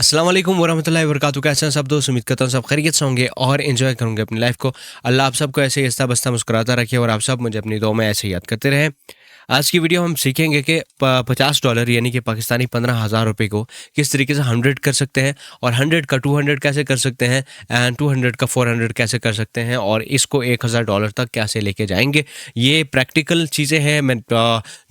अस्सलाम वालेकुम वरहमतुल्लाहि वबरकातुहू। कैसे हैं सब दोस्त? उम्मीद करता हूँ सब खैरियत से होंगे और एंजॉय करूँगे अपनी लाइफ को। अल्लाह आप सबको ऐसे ही हंसता बसता मुस्कुराता रखे और आप सब मुझे अपनी दुआ में ऐसे ही याद करते रहें। आज की वीडियो हम सीखेंगे कि $50 यानी कि पाकिस्तानी 15,000 रुपये को किस तरीके से 100 कर सकते हैं, और 100 का 200 कैसे कर सकते हैं, एंड 200 का 400 कैसे कर सकते हैं, और इसको $1,000 तक कैसे लेके जाएंगे। ये प्रैक्टिकल चीज़ें हैं। मैं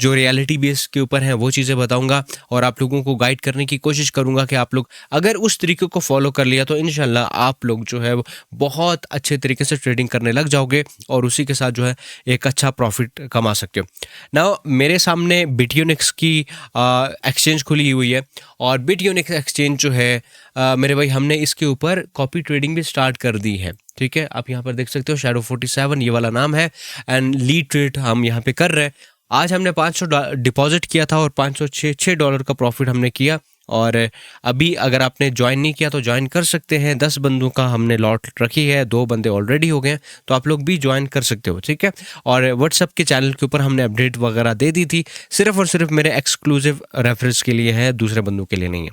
जो रियलिटी बेस के ऊपर हैं वो चीज़ें बताऊंगा और आप लोगों को गाइड करने की कोशिश करूंगा कि आप लोग अगर उस तरीके को फॉलो कर लिया तो इंशाल्लाह आप लोग जो है वो बहुत अच्छे तरीके से ट्रेडिंग करने लग जाओगे और उसी के साथ जो है एक अच्छा प्रॉफिट कमा सकते हो। नाउ मेरे सामने बिटयूनिक्स की एक्सचेंज खुली हुई है, और बिटयूनिक्स एक्सचेंज जो है मेरे भाई हमने इसके ऊपर कॉपी ट्रेडिंग भी स्टार्ट कर दी है। ठीक है, आप यहाँ पर देख सकते हो शैडो 47 ये वाला नाम है, एंड लीड ट्रेड हम यहाँ पे कर रहे हैं। आज हमने $500 डिपॉजिट किया था और $506 का प्रॉफिट हमने किया। और अभी अगर आपने ज्वाइन नहीं किया तो ज्वाइन कर सकते हैं। 10 बंदों का हमने लॉट रखी है, 2 बंदे ऑलरेडी हो गए हैं, तो आप लोग भी ज्वाइन कर सकते हो। ठीक है, और व्हाट्सएप के चैनल के ऊपर हमने अपडेट वगैरह दे दी थी, सिर्फ और सिर्फ मेरे एक्सक्लूसिव रेफरेंस के लिए है, दूसरे बंदों के लिए नहीं है।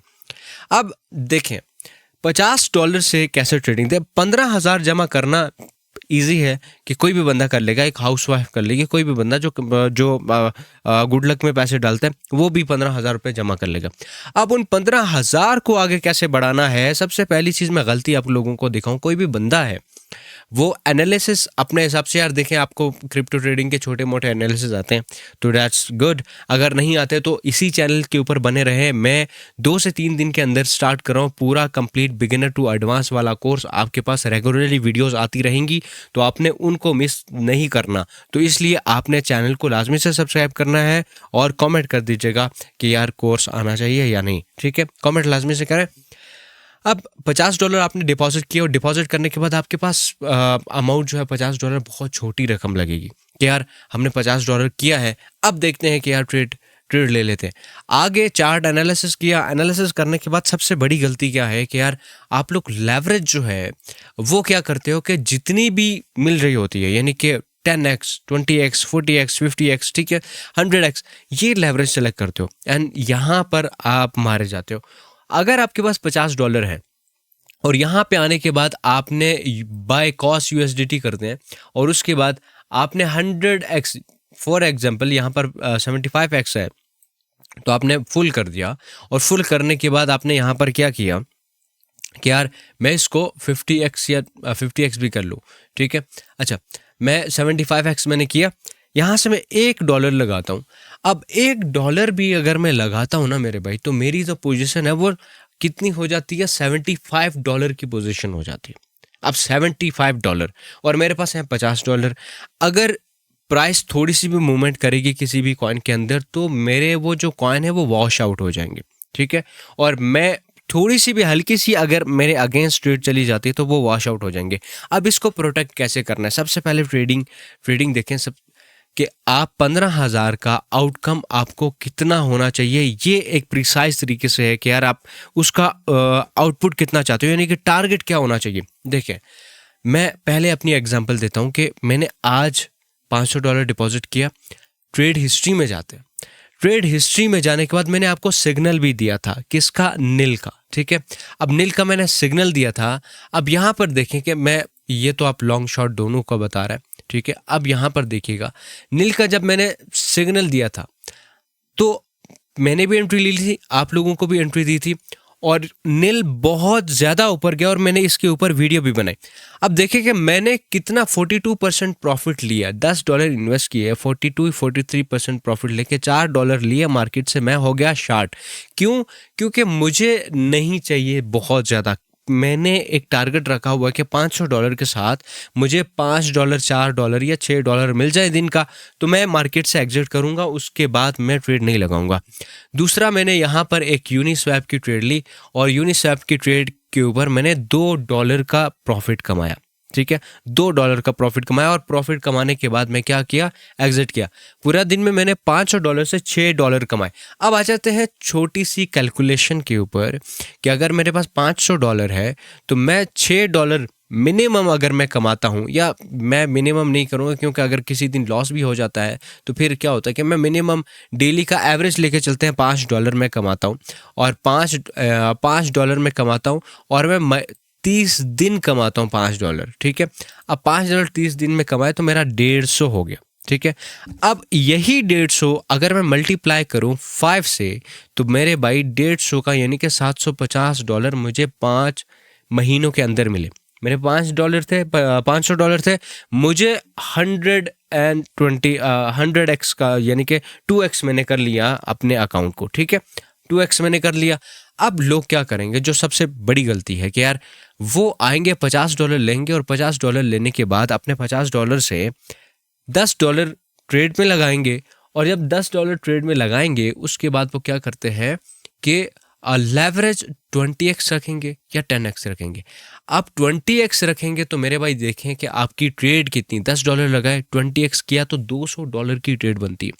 अब देखें $50 से कैसे ट्रेडिंग दे। 15,000 जमा करना ईजी है कि कोई भी बंदा कर लेगा, एक हाउसवाइफ कर लेगी, कोई भी बंदा जो गुड लक में पैसे डालते हैं वो भी 15,000 रुपये जमा कर लेगा। अब उन 15,000 को आगे कैसे बढ़ाना है, सबसे पहली चीज़ मैं गलती आप लोगों को दिखाऊं। कोई भी बंदा है वो एनालिसिस अपने हिसाब से, यार देखें आपको क्रिप्टो ट्रेडिंग के छोटे मोटे एनालिसिस आते हैं तो दैट्स गुड, अगर नहीं आते तो इसी चैनल के ऊपर बने रहे। मैं 2 से 3 दिन के अंदर स्टार्ट कर रहा हूँ पूरा कंप्लीट बिगिनर टू एडवांस वाला कोर्स। आपके पास रेगुलरली वीडियोस आती रहेंगी तो आपने उनको मिस नहीं करना, तो इसलिए आपने चैनल को लाजमी से सब्सक्राइब करना है और कमेंट कर दीजिएगा कि यार कोर्स आना चाहिए या नहीं। ठीक है, कमेंट लाजमी से करें। अब $50 आपने डिपॉजिट किया और डिपॉजिट करने के बाद आपके पास अमाउंट जो है $50 बहुत छोटी रकम लगेगी कि यार हमने $50 किया है, अब देखते हैं कि यार ट्रेड ले लेते हैं। आगे चार्ट एनालिसिस किया, एनालिसिस करने के बाद सबसे बड़ी गलती क्या है कि यार आप लोग लेवरेज जो है वो क्या करते हो कि जितनी भी मिल रही होती है, यानी कि 10x 20x 40x 50x, ठीक है, 100x, ये लेवरेज सेलेक्ट करते हो एंड यहाँ पर आप मारे जाते हो। अगर आपके पास $50 है और यहाँ पे आने के बाद आपने बाय कॉस्ट यूएसडीटी करते हैं और उसके बाद आपने 100x, फॉर एग्जांपल यहाँ पर 75x है तो आपने फुल कर दिया, और फुल करने के बाद आपने यहाँ पर क्या किया कि यार मैं इसको 50x या 50x भी कर लूँ। ठीक है, अच्छा मैं 75x मैंने किया, यहाँ से मैं $1 लगाता हूँ। अब $1 भी अगर मैं लगाता हूँ ना मेरे भाई, तो मेरी जो पोजीशन है वो कितनी हो जाती है, $75 की पोजीशन हो जाती है। अब $75 और मेरे पास है $50। अगर प्राइस थोड़ी सी भी मूवमेंट करेगी किसी भी कॉइन के अंदर तो मेरे वो जो कॉइन है वो वॉश आउट हो जाएंगे। ठीक है, और मैं थोड़ी सी भी हल्की सी अगर मेरे अगेंस्ट ट्रेड चली जाती है तो वो वॉश आउट हो जाएंगे। अब इसको प्रोटेक्ट कैसे करना है, सबसे पहले ट्रेडिंग देखें सब कि आप 15,000 का आउटकम आपको कितना होना चाहिए, ये एक प्रिसाइज तरीके से है कि यार आप उसका आउटपुट कितना चाहते हो, यानी कि टारगेट क्या होना चाहिए। देखें मैं पहले अपनी एग्जांपल देता हूँ कि मैंने आज $500 डिपॉजिट किया। ट्रेड हिस्ट्री में जाते हैं, ट्रेड हिस्ट्री में जाने के बाद मैंने आपको सिग्नल भी दिया था, किसका, नील का। ठीक है, अब नील का मैंने सिग्नल दिया था। अब यहाँ पर देखें कि मैं, ये तो आप लॉन्ग शॉर्ट दोनों का बता रहा है। ठीक है, अब यहाँ पर देखिएगा नील का जब मैंने सिग्नल दिया था तो मैंने भी एंट्री ली थी, आप लोगों को भी एंट्री दी थी, और नील बहुत ज़्यादा ऊपर गया और मैंने इसके ऊपर वीडियो भी बनाई। अब देखिए कि मैंने कितना 42% प्रॉफिट लिया। $10 इन्वेस्ट किए, 43% प्रॉफिट लेके $4 लिए मार्केट से, मैं हो गया शार्ट। क्यों? क्योंकि मुझे नहीं चाहिए बहुत ज़्यादा। मैंने एक टारगेट रखा हुआ है कि $500 के साथ मुझे $5 $4 या $6 मिल जाए दिन का, तो मैं मार्केट से एग्जिट करूंगा, उसके बाद मैं ट्रेड नहीं लगाऊंगा। दूसरा, मैंने यहाँ पर एक यूनिस्वैप की ट्रेड ली और यूनिस्वैप की ट्रेड के ऊपर मैंने $2 का प्रॉफिट कमाया। ठीक है, $2 का प्रॉफिट कमाया, और प्रॉफिट कमाने के बाद मैं क्या किया, एग्जिट किया। पूरा दिन में मैंने $500 से $6 कमाए। अब आ जाते हैं छोटी सी कैलकुलेशन के ऊपर कि अगर मेरे पास $500 है तो मैं $6 मिनिमम अगर मैं कमाता हूँ, या मैं मिनिमम नहीं करूँगा क्योंकि अगर किसी दिन लॉस भी हो जाता है तो फिर क्या होता है कि मैं मिनिमम डेली का एवरेज लेके चलते हैं $5 मैं कमाता हूँ, और $5 मैं कमाता हूँ, और मैं 30 दिन कमाता हूँ $5। ठीक है, अब $5 30 दिन में कमाए तो मेरा 150 हो गया। ठीक है, अब यही 150 अगर मैं मल्टीप्लाई करूँ 5 से, तो मेरे भाई 150 का यानी कि $750 मुझे 5 महीनों के अंदर मिले। मेरे $500 थे, मुझे 100x का यानी कि 2x मैंने कर लिया अपने अकाउंट को। ठीक है, 2x मैंने कर लिया। अब लोग क्या करेंगे, जो सबसे बड़ी गलती है कि यार वो आएंगे $50 लेंगे, और $50 लेने के बाद अपने $50 से $10 ट्रेड में लगाएंगे, और जब $10 ट्रेड में लगाएंगे उसके बाद वो क्या करते हैं कि लेवरेज 20x रखेंगे या 10x रखेंगे। आप 20x रखेंगे तो मेरे भाई देखें कि आपकी ट्रेड कितनी, $10 लगाए 20x किया तो $200 की ट्रेड बनती है।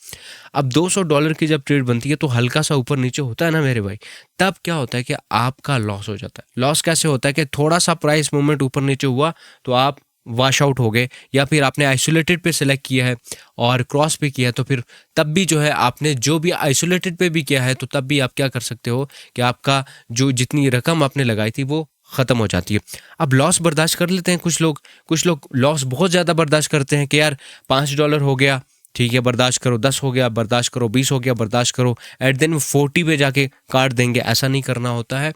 अब $200 की जब ट्रेड बनती है तो हल्का सा ऊपर नीचे होता है ना मेरे भाई, तब क्या होता है कि आपका लॉस हो जाता है। लॉस कैसे होता है कि थोड़ा सा प्राइस मूवमेंट ऊपर नीचे हुआ तो आप वॉश आउट हो गए, या फिर आपने आइसोलेटेड पे सिलेक्ट किया है और क्रॉस पे किया है, तो फिर तब भी जो है आपने जो भी आइसोलेटेड पे भी किया है तो तब भी आप क्या कर सकते हो कि आपका जो जितनी रकम आपने लगाई थी वो ख़त्म हो जाती है। अब लॉस बर्दाश्त कर लेते हैं कुछ लोग लॉस बहुत ज़्यादा बर्दाश्त करते हैं कि यार $5 हो गया, ठीक है बर्दाश्त करो, 10 हो गया बर्दाश्त करो, 20 हो गया बर्दाश्त करो, एट देन 40 पे जाके काट देंगे। ऐसा नहीं करना होता है,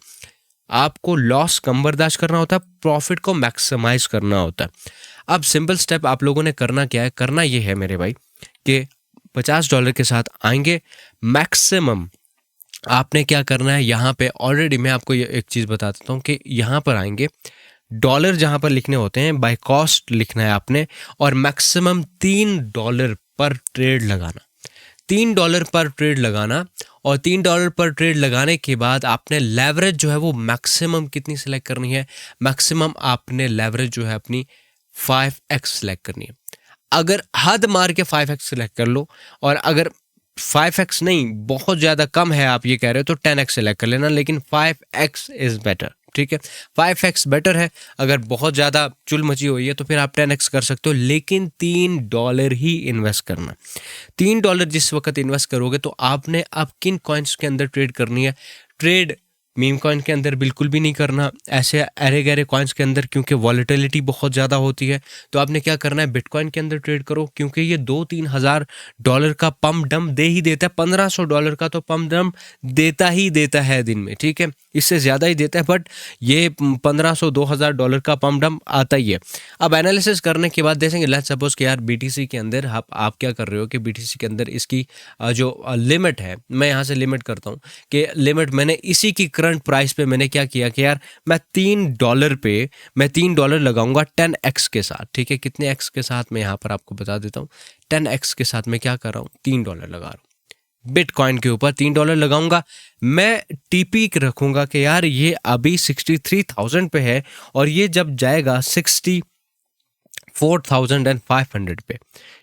आपको लॉस कम बर्दाश्त करना होता है, प्रॉफिट को मैक्सिमाइज करना होता है। अब सिंपल स्टेप आप लोगों ने करना क्या है, करना ये है मेरे भाई कि $50 के साथ आएंगे मैक्सिमम। आपने क्या करना है, यहाँ पे ऑलरेडी मैं आपको ये एक चीज़ बता देता हूँ कि यहाँ पर आएंगे, डॉलर जहाँ पर लिखने होते हैं बाय कॉस्ट लिखना है आपने, और मैक्सिमम $3 पर ट्रेड लगाना। $3 पर ट्रेड लगाना, और $3 पर ट्रेड लगाने के बाद आपने लेवरेज जो है वो मैक्सिमम कितनी सेलेक्ट करनी है, मैक्सिमम आपने लेवरेज जो है अपनी 5x सेलेक्ट करनी है। अगर हद मार के 5x सेलेक्ट कर लो, और अगर 5x नहीं बहुत ज़्यादा कम है आप ये कह रहे हो तो 10x सेलेक्ट कर लेना, लेकिन 5x इज़ बेटर। ठीक है, 5x बेटर है। अगर बहुत ज़्यादा चुल मची हुई है तो फिर आप 10x कर सकते हो, लेकिन $3 ही इन्वेस्ट करना। $3 जिस वक्त इन्वेस्ट करोगे तो आपने अब किन कॉइन्स के अंदर ट्रेड करनी है, ट्रेड मीम कॉइन के अंदर बिल्कुल भी नहीं करना, ऐसे अरे गहरे कॉइन्स के अंदर, क्योंकि वॉलेटिलिटी बहुत ज़्यादा होती है। तो आपने क्या करना है, बिटकॉइन के अंदर ट्रेड करो, क्योंकि ये $2-3 हज़ार का पम्प डंप दे ही देता है। $1500 का तो पम्प डंप देता ही देता है दिन में। ठीक है, इससे ज़्यादा ही देता है, बट ये $1500-2000 का पम्प डंप आता ही है। अब एनालिसिस करने के बाद देखेंगे, लेट्स सपोज कि यार BTC के अंदर आप क्या कर रहे हो कि BTC के अंदर इसकी जो लिमिट है, मैं यहाँ से लिमिट करता हूँ कि लिमिट मैंने इसी की करंट प्राइस पे मैंने क्या किया कि यार मैं $3 लगाऊंगा 10x के साथ। ठीक है, कितने x के साथ मैं यहाँ पर आपको बता देता हूँ, 10x के साथ मैं क्या कर रहा हूँ, $3 लगा रहा हूँ। बिटकॉइन के ऊपर $3 लगाऊंगा। मैं TP रखूंगा कि यार ये अभी 63,000 पे है, और ये जब जाएगा 64,500 पे।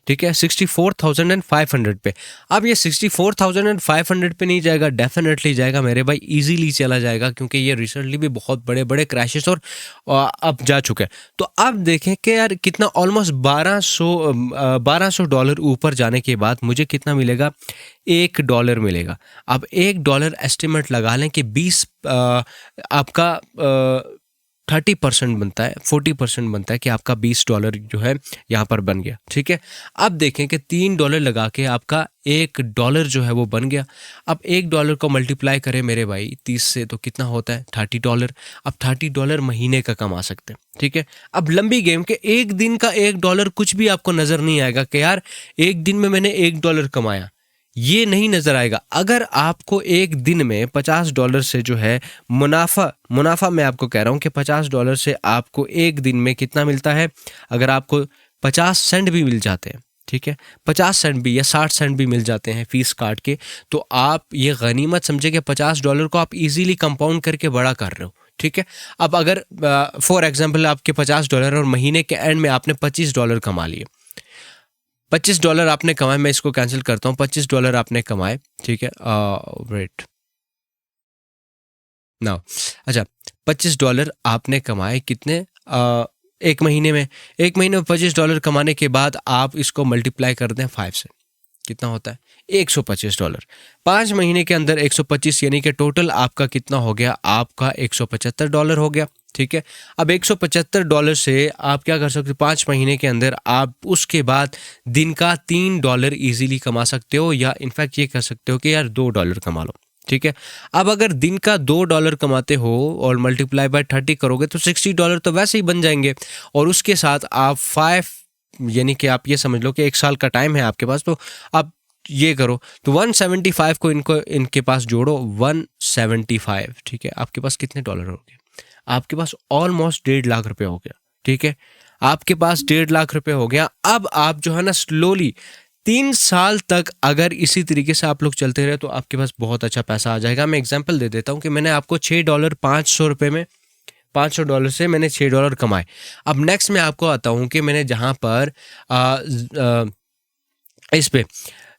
ठीक है, 64,500 पे। अब ये 64,500 पे नहीं जाएगा, डेफिनेटली जाएगा मेरे भाई, इजीली चला जाएगा, क्योंकि ये रिसेंटली भी बहुत बड़े बड़े क्रैशेस और अब जा चुके हैं। तो अब देखें कि यार कितना ऑलमोस्ट $1200 ऊपर जाने के बाद मुझे कितना मिलेगा, $1 मिलेगा। अब $1 एस्टिमेट लगा लें कि 20 आपका 30% बनता है, 40% बनता है कि आपका $20 जो है यहाँ पर बन गया। ठीक है, अब देखें कि $3 लगा के आपका $1 जो है वो बन गया। अब $1 को मल्टीप्लाई करें मेरे भाई 30 से तो कितना होता है, $30। अब $30 महीने का कमा सकते हैं। ठीक है, अब लंबी गेम के एक दिन का $1 कुछ भी आपको नज़र नहीं आएगा कि यार एक दिन में मैंने $1 कमाया, ये नहीं नजर आएगा। अगर आपको एक दिन में $50 से जो है मुनाफा मैं आपको कह रहा हूँ कि $50 से आपको एक दिन में कितना मिलता है, अगर आपको 50 सेंट भी मिल जाते हैं, ठीक है 50 सेंट भी या 60 सेंट भी मिल जाते हैं फीस काट के, तो आप ये गनीमत समझे कि $50 को आप इजीली कंपाउंड करके बड़ा कर रहे हो। ठीक है, अब अगर फॉर एग्जांपल आपके $50 और महीने के एंड में आपने $25 कमा लिए, $25 आपने कमाए, मैं इसको कैंसिल करता हूँ, $25 आपने कमाए। ठीक है, वेट नाउ, अच्छा $25 आपने कमाए कितने एक महीने में, एक महीने में $25 कमाने के बाद आप इसको मल्टीप्लाई कर दें 5 से, कितना होता है $125। 5 महीने के अंदर 125, यानी कि टोटल आपका कितना हो गया, आपका $175 हो गया। ठीक है, अब $175 से आप क्या कर सकते हो, 5 महीने के अंदर आप उसके बाद दिन का $3 इजीली कमा सकते हो, या इनफैक्ट ये कर सकते हो कि यार $2 कमा लो। ठीक है, अब अगर दिन का $2 कमाते हो और मल्टीप्लाई बाय 30 करोगे तो $60 तो वैसे ही बन जाएंगे, और उसके साथ आप 5, यानी कि आप ये समझ लो कि 1 साल का टाइम है आपके पास, तो आप ये करो तो 175 को इनके पास जोड़ो, 175। ठीक है, आपके पास कितने डॉलर हो गए, आपके पास ऑलमोस्ट 1.5 लाख रुपए हो गया। ठीक है, आपके पास 1.5 लाख रुपए हो गया। अब आप जो है ना स्लोली 3 साल तक अगर इसी तरीके से आप लोग चलते रहे तो आपके पास बहुत अच्छा पैसा आ जाएगा। मैं एग्जांपल दे देता हूँ कि मैंने आपको $6 500 रुपये में, $500 से मैंने $6 कमाए। अब नेक्स्ट मैं आपको आता हूँ कि मैंने जहाँ पर इस पे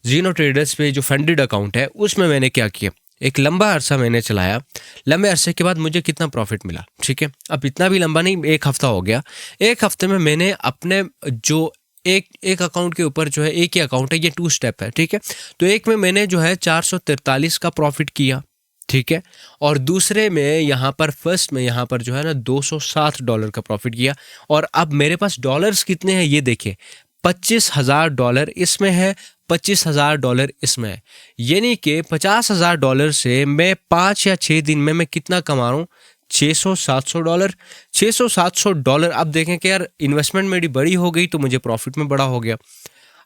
जीनो ट्रेडर्स पे जो फंडेड अकाउंट है उसमें मैंने क्या किया, एक लंबा अरसा मैंने चलाया। लंबे अरसे के बाद मुझे कितना प्रॉफिट मिला। ठीक है, अब इतना भी लंबा नहीं, 1 हफ्ता हो गया। 1 हफ्ते में मैंने अपने जो एक अकाउंट के ऊपर जो है, एक ही अकाउंट है, ये 2 स्टेप है। ठीक है, तो एक में मैंने जो है 443 का प्रॉफिट किया। ठीक है, और दूसरे में यहाँ पर फर्स्ट में यहाँ पर जो है ना $260 का प्रॉफिट किया। और अब मेरे पास डॉलर्स कितने हैं ये देखिए, $25,000 इसमें है, $25,000 इसमें है, यानी कि $50,000 से मैं 5 या 6 दिन में मैं कितना कमा रहा हूँ, $600-700। $600-700। अब देखें कि यार इन्वेस्टमेंट मेरी बड़ी हो गई तो मुझे प्रॉफिट में बड़ा हो गया।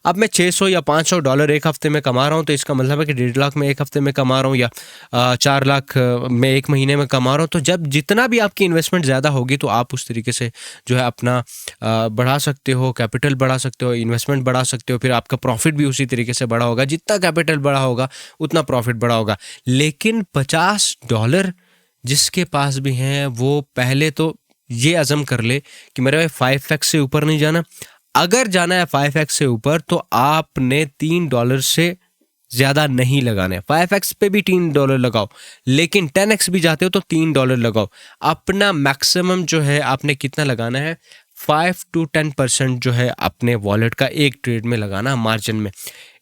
अब मैं $600 या $500 एक हफ्ते में कमा रहा हूँ, तो इसका मतलब है कि 1.5 लाख में एक हफ्ते में कमा रहा हूँ, या 4 लाख में एक महीने में कमा रहा हूँ। तो जब जितना भी आपकी इन्वेस्टमेंट ज़्यादा होगी तो आप उस तरीके से जो है अपना बढ़ा सकते हो, कैपिटल बढ़ा सकते हो, इन्वेस्टमेंट बढ़ा सकते हो, फिर आपका प्रॉफिट भी उसी तरीके से बड़ा होगा। जितना कैपिटल बड़ा होगा उतना प्रॉफिट बड़ा होगा। लेकिन $50 जिसके पास भी हैं वो पहले तो ये अज़म कर ले कि मेरे 5x से ऊपर नहीं जाना। अगर जाना है 5x से ऊपर तो आपने $3 से ज़्यादा नहीं लगाना है। 5x पे भी $3 लगाओ, लेकिन 10x भी जाते हो तो $3 लगाओ। अपना मैक्सिमम जो है आपने कितना लगाना है, 5 to 10% जो है अपने वॉलेट का एक ट्रेड में लगाना, मार्जिन में।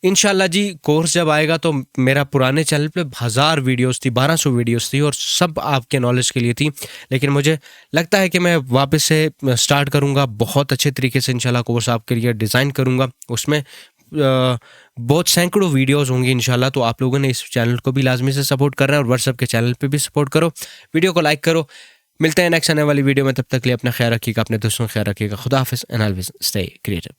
इंशाल्लाह जी कोर्स जब आएगा तो मेरा पुराने चैनल पे 1000 वीडियोस थी, 1200 वीडियोस थी, और सब आपके नॉलेज के लिए थी। लेकिन मुझे लगता है कि मैं वापस से स्टार्ट करूँगा, बहुत अच्छे तरीके से इंशाल्लाह कोर्स आपके लिए डिज़ाइन करूँगा। उसमें बहुत सैकड़ों वीडियोस होंगी इंशाल्लाह। तो आप लोगों ने इस चैनल को भी लाजमी से सपोर्ट करना है, और व्हाट्सएप के चैनल पे भी सपोर्ट करो, वीडियो को लाइक करो। मिलते हैं नेक्स्ट आने वाली वीडियो में, तब तक के लिए अपना ख्याल रखिएगा, अपने दोस्तों का ख्याल रखिएगा। खुदा हाफिज़ एंड ऑलवेज स्टे क्रिएटिव।